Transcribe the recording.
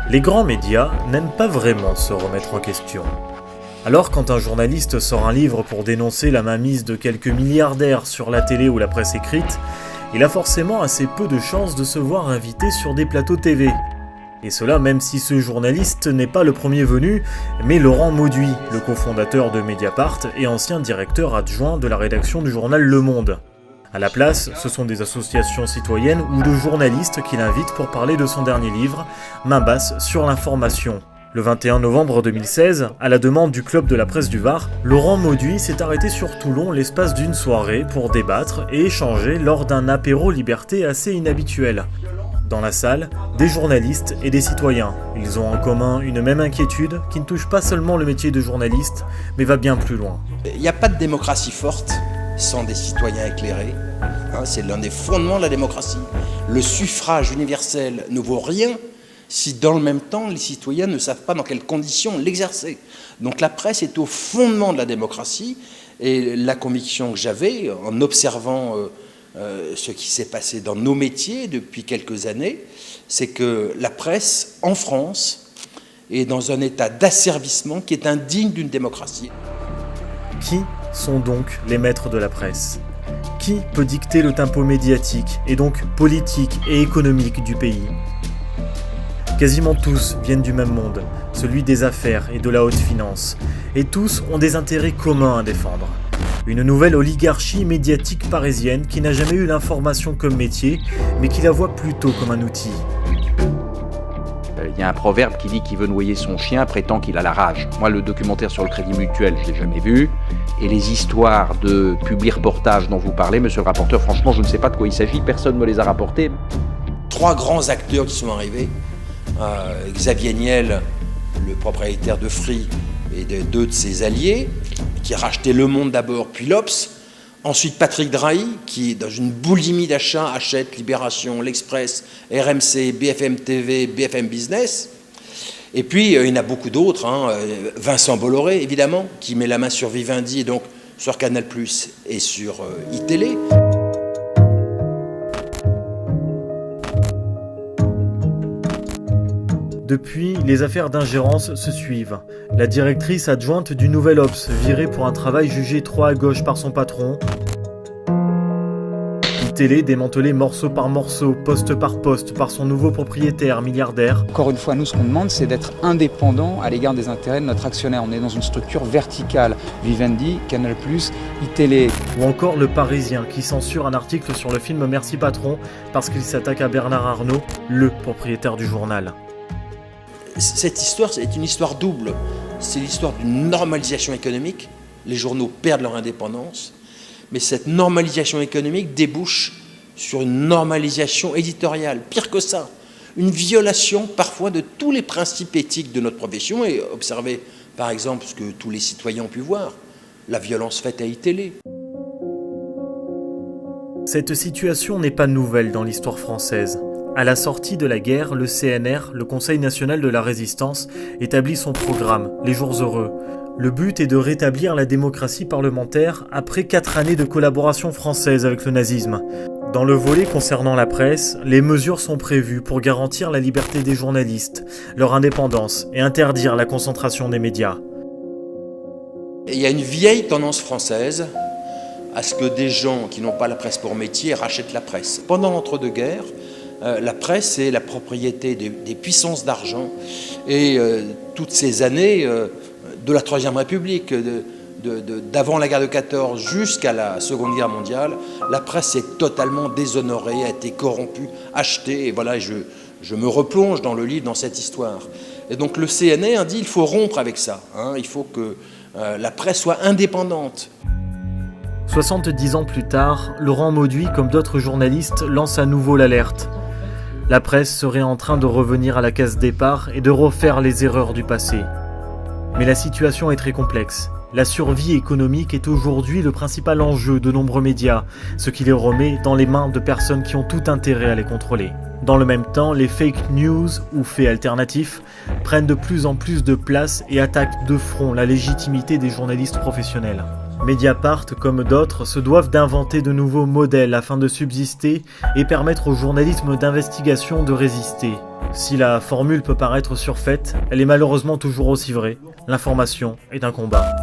Les grands médias n'aiment pas vraiment se remettre en question. Alors quand un journaliste sort un livre pour dénoncer la mainmise de quelques milliardaires sur la télé ou la presse écrite, il a forcément assez peu de chances de se voir invité sur des plateaux TV. Et cela même si ce journaliste n'est pas le premier venu, mais Laurent Mauduit, le cofondateur de Mediapart et ancien directeur adjoint de la rédaction du journal Le Monde. À la place, ce sont des associations citoyennes ou de journalistes qui l'invitent pour parler de son dernier livre, Main basse sur l'information. Le 21 novembre 2016, à la demande du Club de la Presse du Var, Laurent Mauduit s'est arrêté sur Toulon l'espace d'une soirée pour débattre et échanger lors d'un apéro liberté assez inhabituel. Dans la salle, des journalistes et des citoyens. Ils ont en commun une même inquiétude qui ne touche pas seulement le métier de journaliste, mais va bien plus loin. Il n'y a pas de démocratie forte sans des citoyens éclairés. C'est l'un des fondements de la démocratie. Le suffrage universel ne vaut rien si dans le même temps les citoyens ne savent pas dans quelles conditions l'exercer. Donc la presse est au fondement de la démocratie et la conviction que j'avais en observant ce qui s'est passé dans nos métiers depuis quelques années, c'est que la presse en France est dans un état d'asservissement qui est indigne d'une démocratie. Qui sont donc les maîtres de la presse ? Qui peut dicter le tempo médiatique et donc politique et économique du pays ? Quasiment tous viennent du même monde, celui des affaires et de la haute finance, et tous ont des intérêts communs à défendre. Une nouvelle oligarchie médiatique parisienne qui n'a jamais eu l'information comme métier, mais qui la voit plutôt comme un outil. Il y a un proverbe qui dit qu'il veut noyer son chien prétend qu'il a la rage. Moi, le documentaire sur le Crédit Mutuel, je ne l'ai jamais vu. Et les histoires de publi-reportages dont vous parlez, monsieur le rapporteur, franchement, je ne sais pas de quoi il s'agit, personne ne me les a rapportés. 3 grands acteurs qui sont arrivés. Xavier Niel, le propriétaire de Free, et de 2 de ses alliés, qui a racheté Le Monde d'abord, puis l'Obs. Ensuite, Patrick Drahi, qui, dans une boulimie d'achat, achète Libération, L'Express, RMC, BFM TV, BFM Business. Et puis, il y en a beaucoup d'autres. Vincent Bolloré, évidemment, qui met la main sur Vivendi, et donc sur Canal+, et sur iTélé. Depuis, les affaires d'ingérence se suivent. La directrice adjointe du Nouvel Obs, virée pour un travail jugé trop à gauche par son patron. iTélé démantelée morceau par morceau, poste par poste, par son nouveau propriétaire milliardaire. Encore une fois, nous, ce qu'on demande, c'est d'être indépendant à l'égard des intérêts de notre actionnaire. On est dans une structure verticale. Vivendi, Canal+, iTélé. Ou encore Le Parisien, qui censure un article sur le film Merci Patron, parce qu'il s'attaque à Bernard Arnault, le propriétaire du journal. Cette histoire, c'est une histoire double. C'est l'histoire d'une normalisation économique. Les journaux perdent leur indépendance. Mais cette normalisation économique débouche sur une normalisation éditoriale. Pire que ça, une violation parfois de tous les principes éthiques de notre profession. Et observez par exemple ce que tous les citoyens ont pu voir, la violence faite à iTélé. Cette situation n'est pas nouvelle dans l'histoire française. À la sortie de la guerre, le CNR, le Conseil national de la résistance, établit son programme, Les Jours heureux. Le but est de rétablir la démocratie parlementaire après 4 années de collaboration française avec le nazisme. Dans le volet concernant la presse, les mesures sont prévues pour garantir la liberté des journalistes, leur indépendance et interdire la concentration des médias. Il y a une vieille tendance française à ce que des gens qui n'ont pas la presse pour métier rachètent la presse. Pendant l'entre-deux-guerres, la presse est la propriété des puissances d'argent et toutes ces années de la Troisième République, d'avant la guerre de 14 jusqu'à la Seconde Guerre mondiale, la presse est totalement déshonorée, a été corrompue, achetée, et voilà, je me replonge dans le livre, dans cette histoire. Et donc le CNR dit qu'il faut rompre avec ça, il faut que la presse soit indépendante. 70 ans plus tard, Laurent Mauduit, comme d'autres journalistes, lance à nouveau l'alerte. La presse serait en train de revenir à la case départ et de refaire les erreurs du passé. Mais la situation est très complexe. La survie économique est aujourd'hui le principal enjeu de nombreux médias, ce qui les remet dans les mains de personnes qui ont tout intérêt à les contrôler. Dans le même temps, les fake news ou faits alternatifs prennent de plus en plus de place et attaquent de front la légitimité des journalistes professionnels. Mediapart, comme d'autres, se doivent d'inventer de nouveaux modèles afin de subsister et permettre au journalisme d'investigation de résister. Si la formule peut paraître surfaite, elle est malheureusement toujours aussi vraie. L'information est un combat.